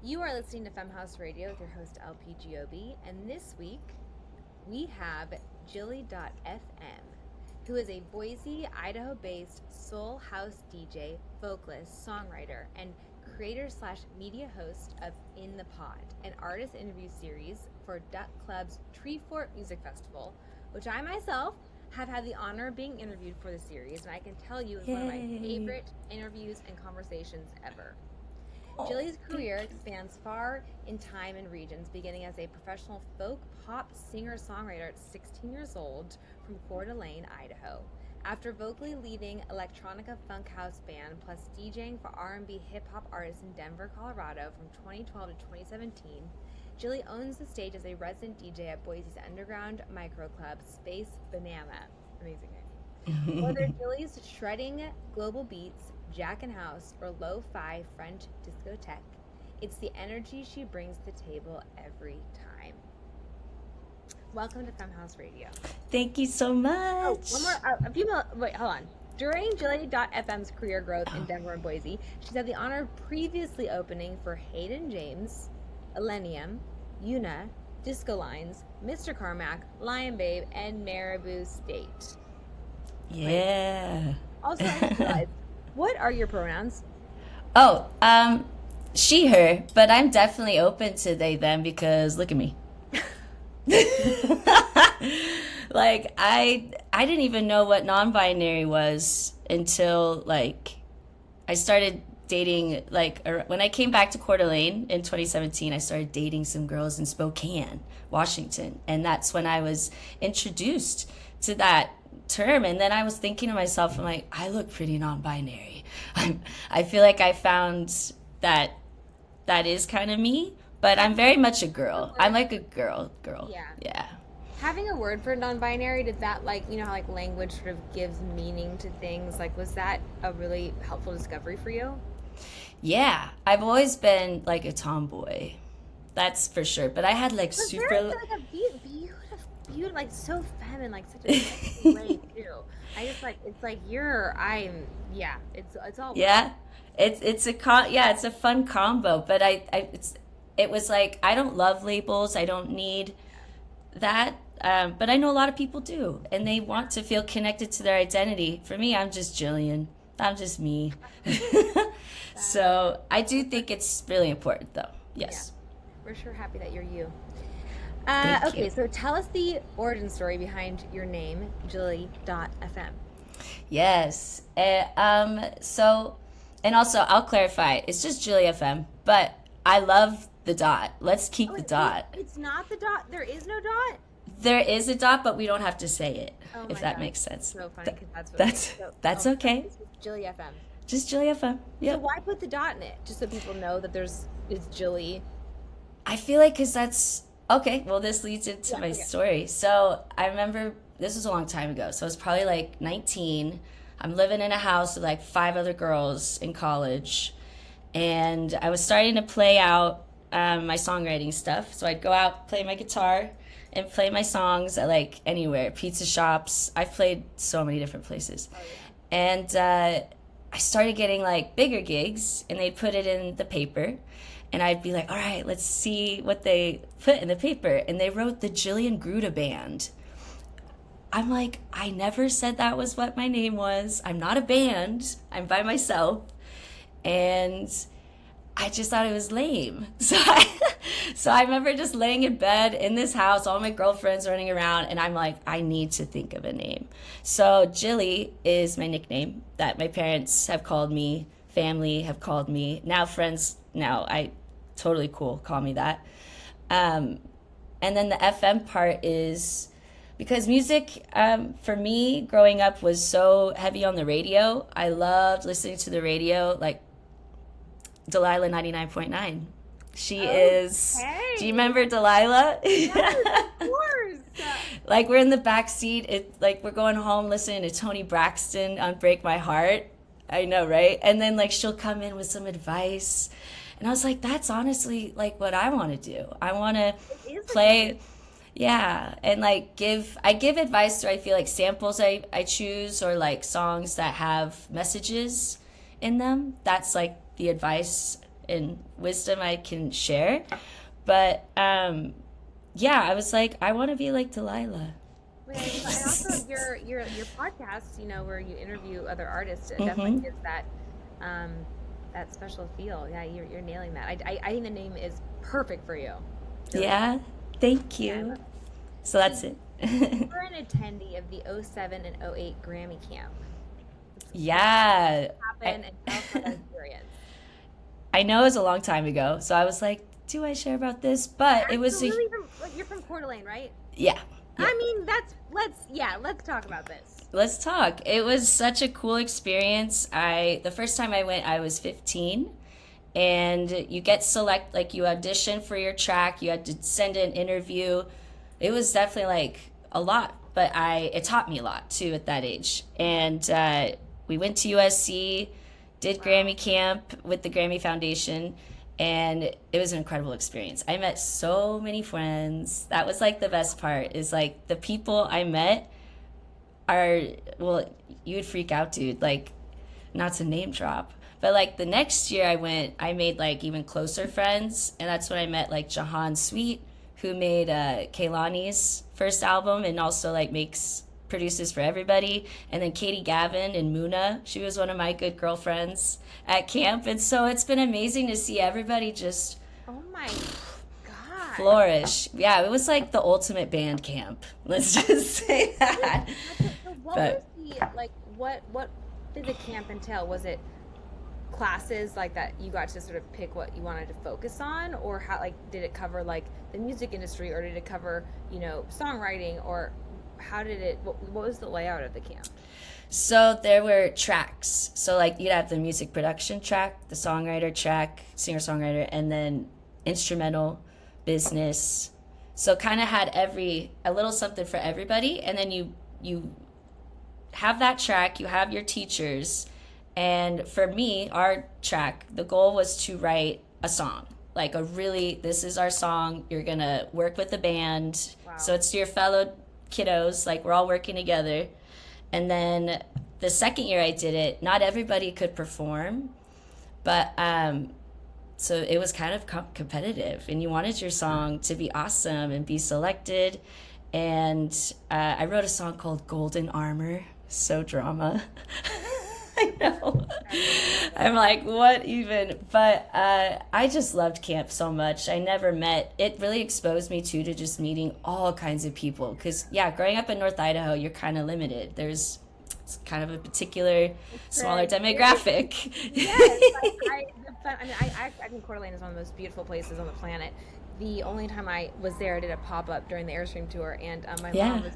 You are listening to Femme Radio with your host LP Giobbi, and this week we have Jilly.fm, who is a Boise, Idaho-based soul house DJ, vocalist, songwriter, and creator/media host of In the Pod, an artist interview series for Duck Club's Treefort Music Festival, which I myself have had the honor of being interviewed for the series, and I can tell you it's one of my favorite interviews and conversations ever. Jilly's career expands far in time and regions, beginning as a professional folk pop singer-songwriter at 16 years old from Coeur d'Alene, Idaho. After vocally leading electronica funk house band plus DJing for R&B hip-hop artists in Denver, Colorado from 2012 to 2017, Jilly owns the stage as a resident DJ at Boise's underground microclub, Space Banana. Amazing name. Whether Jilly's shredding global beats, Jack and House, or lo-fi French discotheque, it's the energy she brings to the table every time. Welcome to Femme House Radio. Thank you so much. Oh, one more, wait, hold on. During Jilly.fm's career growth in Denver and Boise, she's had the honor of previously opening for Hayden James, Millennium, Una, Disco Lines, Mr. Carmack, Lion Babe, and Marabou State. Yeah. Also, I realized, what are your pronouns? Oh, she, her, but I'm definitely open to they, them because look at me. Like, I didn't even know what non-binary was until, like, I started dating, like, when I came back to Coeur d'Alene in 2017, I started dating some girls in Spokane, Washington, and that's when I was introduced to that term. And then I was thinking to myself, I'm like, I look pretty non-binary. I feel like I found that is kind of me, but I'm very much a girl. I'm like a girl. Yeah. Having a word for non-binary, did that, like, you know how like language sort of gives meaning to things, like, was that a really helpful discovery for you? Yeah, I've always been like a tomboy, that's for sure, but I had like But super very, like, a beautiful, like, so feminine, like such a sexy way too. I just like, it's like it's all yeah, it's a fun combo, but it was like I don't love labels, I don't need that, but I know a lot of people do, and they want to feel connected to their identity. For me, I'm just Jillian, I'm just me. So I do think it's really important though. Yes. Yeah. We're sure happy that you're you. Thank Okay, you. so tell us the origin story behind your name, Jilly.fm. Yes. So, and also I'll clarify, it's just Julia FM, but I love the dot. Let's keep the dot. It's not the dot. There is no dot. There is a dot, but we don't have to say it, Oh if my that God. makes sense. So funny because that's what That's so, that's oh, okay. it's Jilly FM. Just Julia FM. So Yep. why put the dot in it? Just so people know that it's Jilly. I feel like because that's okay. Well, this leads into my Okay. story. So I remember this was a long time ago. So I was probably like 19. I'm living in a house with like 5 other girls in college, and I was starting to play out my songwriting stuff. So I'd go out, play my guitar, and play my songs at like anywhere, pizza shops. I've played so many different places, and I started getting like bigger gigs, and they'd put it in the paper. And I'd be like, all right, let's see what they put in the paper. And they wrote the Jillian Gruda Band. I'm like, I never said that was what my name was. I'm not a band. I'm by myself. And I just thought it was lame. So I remember just laying in bed in this house, all my girlfriends running around, and I'm like, I need to think of a name. So Jilly is my nickname that my parents have called me, family have called me, now friends, I totally cool, call me that. And then the FM part is because music, for me growing up was so heavy on the radio. I loved listening to the radio, like Delilah 99.9. She is. Do you remember Delilah? Yes, of course. Like we're in the back seat, like we're going home listening to Toni Braxton on "Break My Heart." I know, right? And then like she'll come in with some advice, and I was like, that's honestly like what I want to do. I want to play. Yeah, and like I give advice through, I feel like, samples I choose, or like songs that have messages in them. That's like the advice and wisdom I can share. But yeah, I was like, I want to be like Delilah. Right. And also your podcast, where you interview other artists, it definitely Hmm. gives um that special feel. Yeah, you're nailing that. I think the name is perfect for you, Jilly Dot. Yeah, thank Yeah, I you. love it. So So that's you it. were an attendee of the '07 and '08 Grammy camp. What Yeah. I, happened, and tell us about that experience. I know it was a long time ago, so I was like, do I share about this? But it was a, Absolutely, from like you're from Coeur d'Alene, right? yeah, I yep. mean, let's talk about this. Let's talk. It was such a cool experience. The first time I went, I was 15, and you get like you audition for your track, you had to send an interview. It was definitely like a lot, but it taught me a lot too at that age. And we went to USC, did Wow. Grammy camp with the Grammy Foundation, and it was an incredible experience. I met so many friends. That was like the best part, is like the people I met are, well, you would freak out, dude. Like, not to name drop, but like the next year I went, I made like even closer friends, and that's when I met like Jahan Sweet, who made Kaylani's first album and also like produces for everybody, and then Katie Gavin and Muna. She was one of my good girlfriends at camp, and so it's been amazing to see everybody just Oh my God. flourish. Yeah, it was like the ultimate band camp. Let's just say that. So what was But the like what did the camp entail? Was it classes like that you got to sort of pick what you wanted to focus on, or how like did it cover like the music industry, or did it cover, songwriting, or how did what was the layout of the camp? so there were tracks. So like you'd have the music production track, the songwriter track, singer songwriter, and then instrumental, business. So kind of had a little something for everybody, and then you have that track, you have your teachers, and for me, our track, the goal was to write a song. Like this is our song. You're gonna work with the band. So Wow. it's your fellow kiddos, like we're all working together. And then the second year I did it, not everybody could perform, but so it was kind of competitive, and you wanted your song to be awesome and be selected. And I wrote a song called Golden Armor. So drama. I know. I'm like, what even? But I just loved camp so much. I never met, it really exposed me to just meeting all kinds of people. Because, yeah, growing up in North Idaho, you're kind of limited. It's kind of a particular, smaller Right. demographic. Yes, I think Coeur d'Alene is one of the most beautiful places on the planet. The only time I was there, I did a pop up during the Airstream tour, and my Yeah. mom was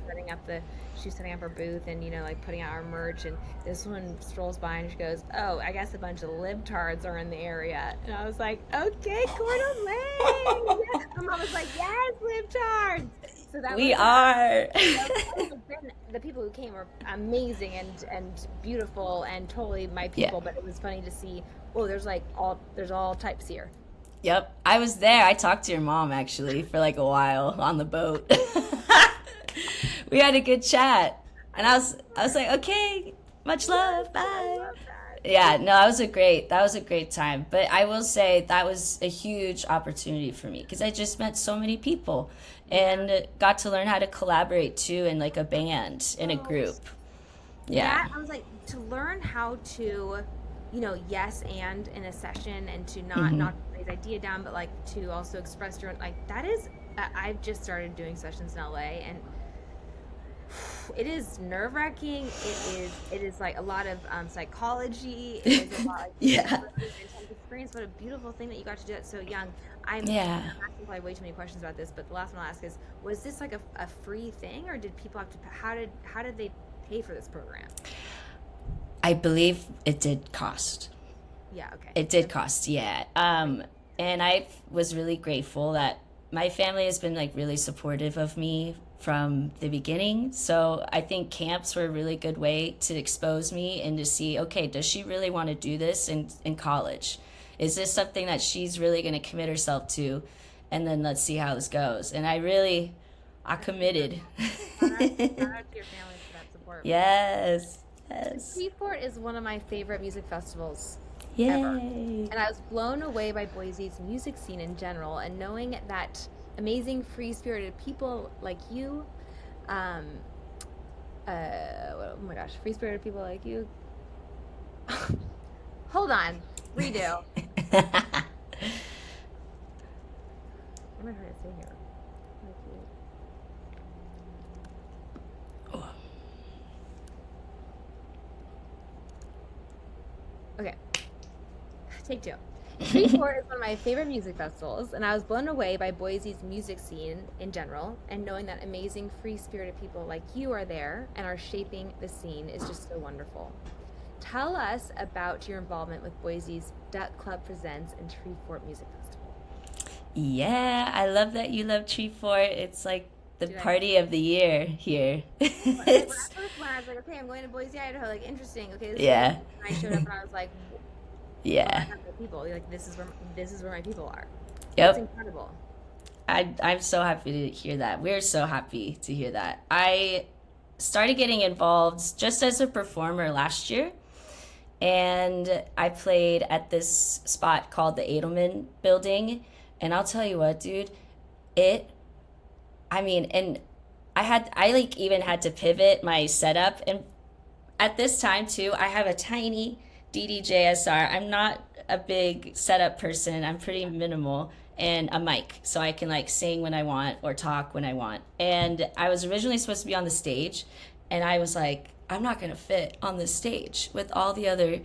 she was setting up her booth and like putting out our merch. And this one strolls by and she goes, "Oh, I guess a bunch of libtards are in the area." And I was like, "Okay, Coeur d'Alene." Yes. My mom was like, "Yes, libtards." So that We was are. then the people who came were amazing and beautiful and totally my Yeah. people. But it was funny to see. Oh, there's all types here. Yep. I was there. I talked to your mom actually for like a while on the boat. We had a good chat. And I was like, okay, much love. I Bye. love that. Yeah, no, that was a great time. But I will say that was a huge opportunity for me because I just met so many people Yeah. and got to learn how to collaborate too in like a band, in a Oh, group. Yeah. that I was like, to learn how to, yes and in a session, and to Hmm. not lay the idea down, but like to also express your own, like that is. I've just started doing sessions in LA, and it is nerve wracking. It is like a lot of psychology. It is a lot like Yeah. really intense experience. What a beautiful thing that you got to do it so young. I'm Yeah. asking probably way too many questions about this, but the last one I'll ask is: was this like a free thing, or did people have to? How did they pay for this program? I believe it did cost. Yeah. Okay. It did cost, yeah. And I was really grateful that my family has been like really supportive of me from the beginning. So I think camps were a really good way to expose me and to see, okay, does she really want to do this in college? Is this something that she's really going to commit herself to? And then let's see how this goes. And I committed. Shout out to your family for that support. Yes, yes. Freeport is one of my favorite music festivals ever. Yay. And I was blown away by Boise's music scene in general, and knowing that amazing, free-spirited people like you, um, oh my gosh, free-spirited people like you. Hold on, redo. What am I trying to say here? Like you. Okay, take two. Treeport is one of my favorite music festivals, and I was blown away by Boise's music scene in general, and knowing that amazing, free-spirited people like you are there and are shaping the scene is just so wonderful. Tell us about your involvement with Boise's Duck Club Presents and Treefort Music Festival. Yeah, I love that you love Tree Fort. It's like the Dude, party of the year here. like when I It's first went, I was like, okay, I'm going to Boise, Idaho. Like, interesting. Okay, this is yeah, amazing. And I showed up and I was like, well, I yeah, have my people. Like, this is where my people are. It's yep. incredible. I'm so happy to hear that. We're so happy to hear that. I started getting involved just as a performer last year, and I played at this spot called the Edelman Building. And I'll tell you what, dude, it, I mean, and I like even had to pivot my setup. And at this time, too, I have a tiny DDJSR. I'm not a big setup person, I'm pretty minimal. And a mic, so I can like sing when I want or talk when I want. And I was originally supposed to be on the stage, and I was like, I'm not gonna fit on this stage with all the other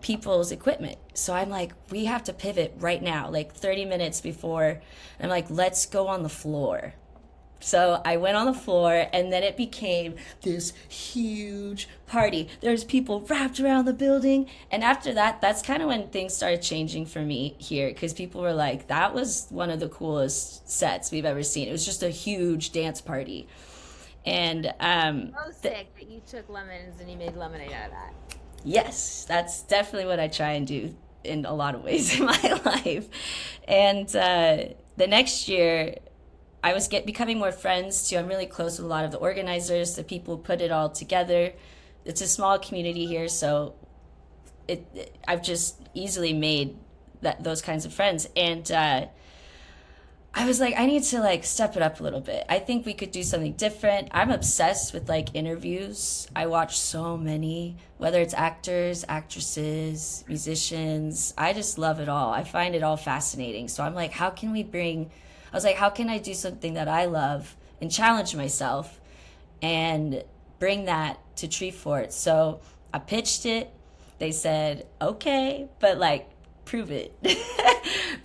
people's equipment. So I'm like, we have to pivot right now, like 30 minutes before. And I'm like, let's go on the floor. So I went on the floor, and then it became this huge party. There's people wrapped around the building. And after that, that's kind of when things started changing for me here, because people were like, that was one of the coolest sets we've ever seen. It was just a huge dance party. And So sick that you took lemons and you made lemonade out of that. yes, that's definitely what I try and do in a lot of ways in my life. And the next year, I was becoming more friends too. I'm really close with a lot of the organizers, the people who put it all together. It's a small community here, so I've just easily made those kinds of friends. And I was like, I need to like step it up a little bit. I think we could do something different. I'm obsessed with like interviews. I watch so many, whether it's actors, actresses, musicians. I just love it all. I find it all fascinating. So I'm like, I was like, how can I do something that I love and challenge myself and bring that to Treefort? So I pitched it. They said, okay, but like, prove it.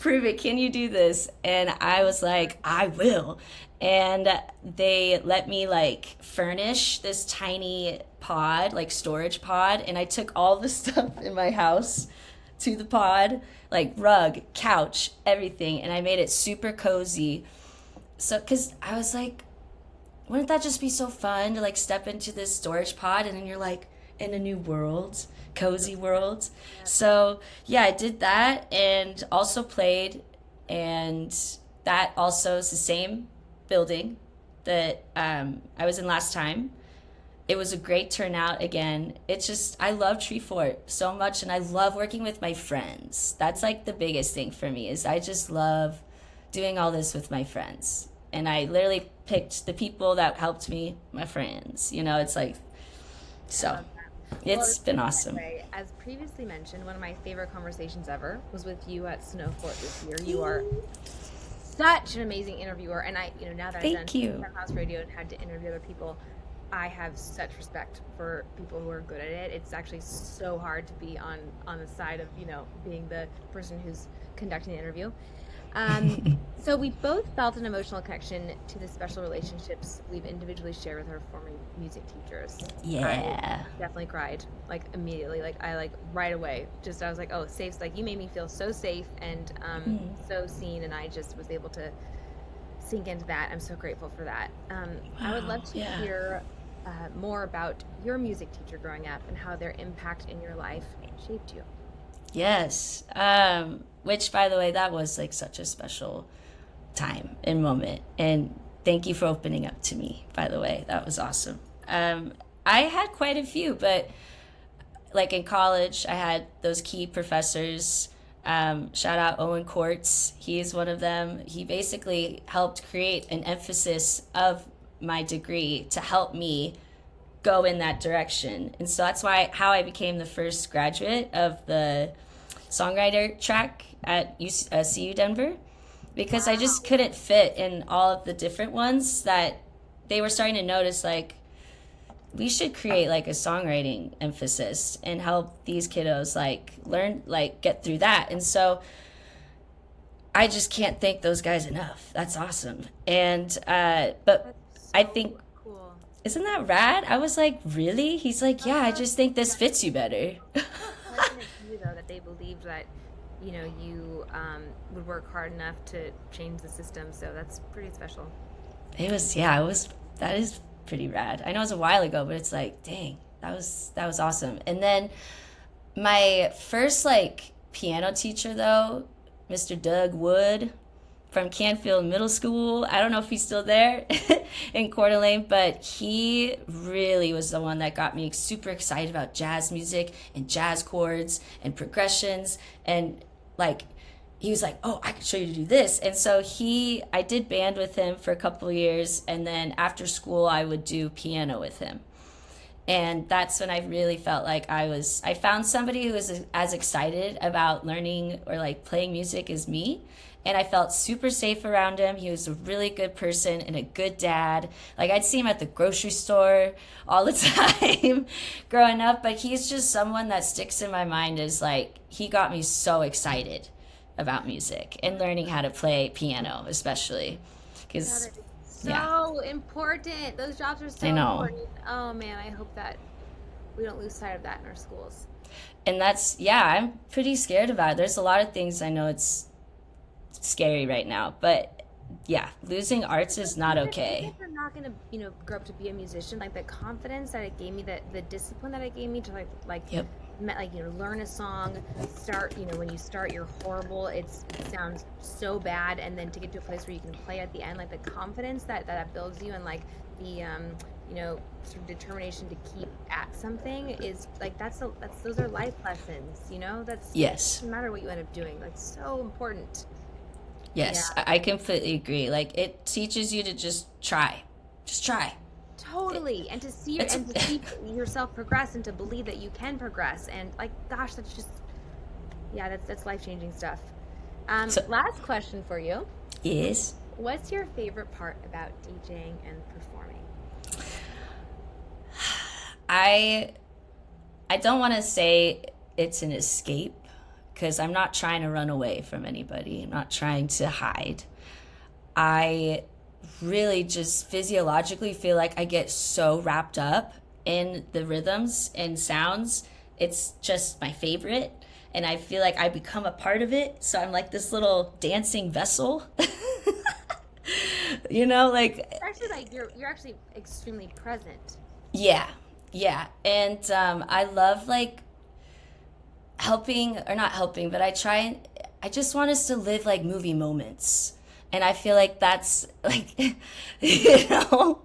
Prove it. Can you do this? And I was like, I will. And they let me like furnish this tiny pod, like storage pod. And I took all the stuff in my house to the pod, like rug, couch, everything, and I made it super cozy. So, because I was like, wouldn't that just be so fun to like step into this storage pod and then you're like in a new world, cozy world? So, yeah, I did that and also played, and that also is the same building that I was in last time. It was a great turnout again. It's just, I love Treefort so much, and I love working with my friends. That's like the biggest thing for me, is I just love doing all this with my friends. And I literally picked the people that helped me, my friends. You know, it's like, I so love that. it's been awesome. Anyway, as previously mentioned, one of my favorite conversations ever was with you at Snowfort this year. You are such an amazing interviewer, and now that I've done Thank you. Femme House Radio and had to interview other people, I have such respect for people who are good at it. It's actually so hard to be on the side of being the person who's conducting the interview. So we both felt an emotional connection to the special relationships we've individually shared with our former music teachers. Yeah. I definitely cried, like immediately. Like I like right away. I was like, oh, safe. Like you made me feel so safe and so seen, and I just was able to sink into that. I'm so grateful for that. I would love to hear more about your music teacher growing up and how their impact in your life shaped you. Yes. Which, by the way, that was like such a special time and moment. And thank you for opening up to me, by the way. That was awesome. I had quite a few, but like in college, I had those key professors. Shout out Owen Quartz. He's one of them. He basically helped create an emphasis of my degree to help me go in that direction. And so that's why how I became the first graduate of the songwriter track at CU Denver, because I just couldn't fit in all of the different ones that they were starting to notice, like, we should create like a songwriting emphasis and help these kiddos like learn, like get through that. And so I just can't thank those guys enough. That's awesome. And but I think, cool. Isn't that rad? I was like, really? He's like, yeah, I just think this fits you better. Wasn't it you though that they believed that, you know, you would work hard enough to change the system? So that's pretty special. It was, yeah, it was, that is pretty rad. I know it was a while ago, but it's like, dang, that was awesome. And then my first like piano teacher though, Mr. Doug Wood from Canfield Middle School. I don't know if he's still there in Coeur d'Alene, but he really was the one that got me super excited about jazz music and jazz chords and progressions. And like, he was like, oh, I can show you to do this. And so I did band with him for a couple of years. And then after school, I would do piano with him. And that's when I really felt like I found somebody who was as excited about learning or like playing music as me. And I felt super safe around him. He was a really good person and a good dad. Like, I'd see him at the grocery store all the time growing up. But he's just someone that sticks in my mind as like, he got me so excited about music and learning how to play piano, especially. Because so important. Those jobs are so important. Oh man, I hope that we don't lose sight of that in our schools. And that's, yeah, I'm pretty scared about it. There's a lot of things I know it's scary right now, but yeah, losing arts is not okay. Even if I'm not gonna, you know, grow up to be a musician, like the confidence that it gave me, the discipline that it gave me to Yep. you know, learn a song, start, you know, when you start you're horrible, it sounds so bad, and then to get to a place where you can play at the end, like the confidence that builds you, and like the you know, sort of determination to keep at something is like those are life lessons, you know. That's, yes, no matter what you end up doing, like so important. Yes, yeah. I completely agree. Like, it teaches you to just try. Totally. And to see yourself progress, and to believe that you can progress. And like, gosh, that's just, yeah, that's life-changing stuff. Last question for you. Yes. What's your favorite part about DJing and performing? I don't want to say it's an escape, because I'm not trying to run away from anybody. I'm not trying to hide. I really just physiologically feel like I get so wrapped up in the rhythms and sounds. It's just my favorite. And I feel like I become a part of it. So I'm like this little dancing vessel. You know, like... It's actually like you're actually extremely present. Yeah. And I love like helping, or not helping, but I just want us to live like movie moments. And I feel like that's like, you know,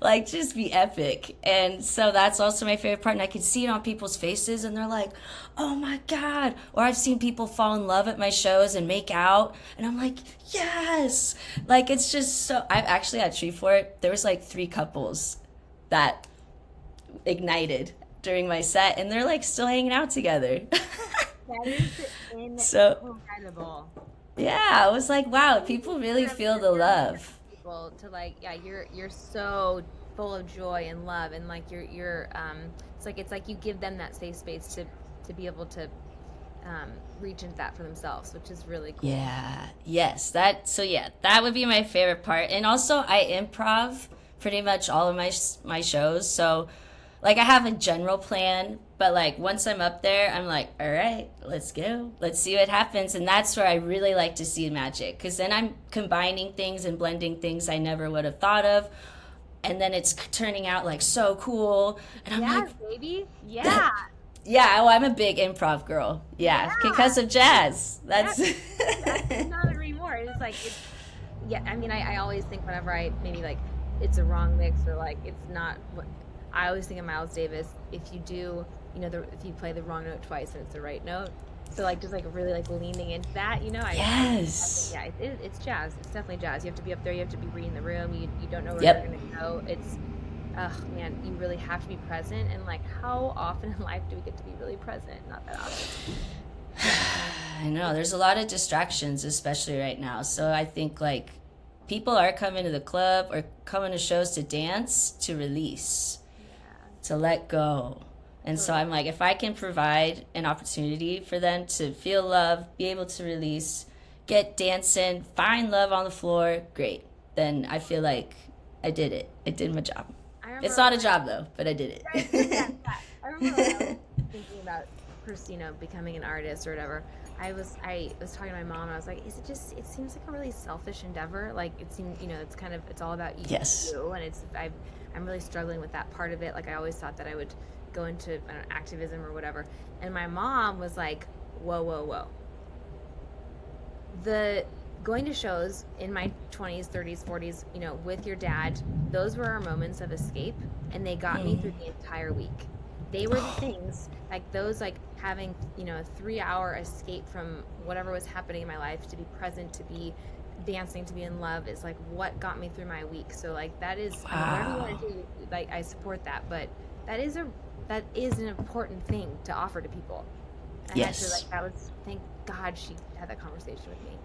like just be epic. And so that's also my favorite part. And I can see it on people's faces, and they're like, oh my God. Or I've seen people fall in love at my shows and make out. And I'm like, yes. Like, it's just so, I've actually at Treefort, there was like 3 couples that ignited during my set, and they're like still hanging out together. That is incredible. So, yeah, I was like, wow, people really feel the love. People to like, yeah, you're so full of joy and love, and like you're it's like you give them that safe space to be able to reach into that for themselves, which is really cool. Yeah, yes, that would be my favorite part. And also I improv pretty much all of my shows, so like I have a general plan, but like once I'm up there, I'm like, all right, let's go. Let's see what happens. And that's where I really like to see magic, because then I'm combining things and blending things I never would have thought of. And then it's turning out like so cool. And I'm like, baby. Yeah. Yeah, well, I'm a big improv girl. Yeah. Because of jazz. That's not anymore. It's like, I mean, I always think whenever I maybe like it's a wrong mix, or like it's not what I always think of Miles Davis. If you do, if you play the wrong note twice and it's the right note. So like just like really like leaning into that, Yes. yeah, it's jazz. It's definitely jazz. You have to be up there. You have to be reading the room. You don't know where Yep. you're gonna go. It's, oh man, you really have to be present. And like, how often in life do we get to be really present? Not that often. I know there's a lot of distractions, especially right now. So I think like people are coming to the club or coming to shows to dance, to release, Yeah. to let go. And so I'm like, if I can provide an opportunity for them to feel love, be able to release, get dancing, find love on the floor, great. Then I feel like I did it. I did my job. I remember It's not a when job though, but I did right, yeah, it. yeah. I remember when I was thinking about becoming an artist or whatever. I was talking to my mom and I was like, it seems like a really selfish endeavor. Like it seems, it's all about you, Yes. and I'm really struggling with that part of it. Like I always thought that I would go into, I don't know, activism or whatever. And my mom was like, whoa, whoa, whoa. The going to shows in my 20s, 30s, 40s, with your dad, those were our moments of escape, and they got me through the entire week. They were the things like those, like having, a 3-hour escape from whatever was happening in my life, to be present, to be dancing, to be in love, is like what got me through my week. So like that is, I mean, whatever you want to do, like I support that, but that is an important thing to offer to people. And I had to, Yes. like, that was, thank God she had that conversation with me.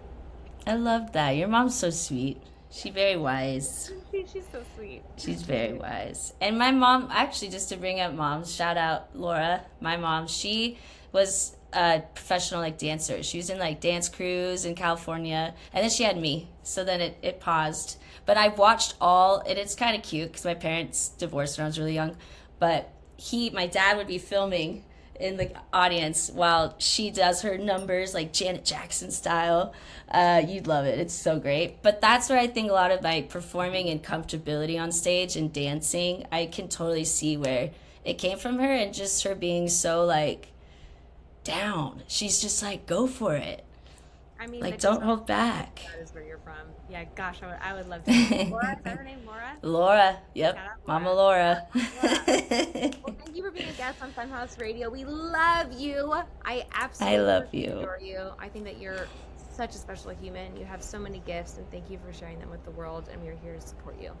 I love that. Your mom's so sweet. She's very wise. She's so sweet. She's very wise. And my mom, actually, just to bring up moms, shout out Laura, my mom. She was a professional like dancer. She was in like dance crews in California, and then she had me. So then it paused. But I watched all, and it's kind of cute because my parents divorced when I was really young. But my dad would be filming in the audience while she does her numbers like Janet Jackson style. You'd love it. It's so great. But that's where I think a lot of my performing and comfortability on stage and dancing, I can totally see where it came from her, and just her being so like down. She's just like, go for it. I mean, Like, don't hold back. that is where you're from. Yeah, gosh, I would love to. Laura, is that her name, Laura? Laura. Yep. Shout out Mama Laura. Well, thank you for being a guest on Femme Radio. We love you. I absolutely love you. adore you. I think that you're such a special human. You have so many gifts, and thank you for sharing them with the world, and we're here to support you.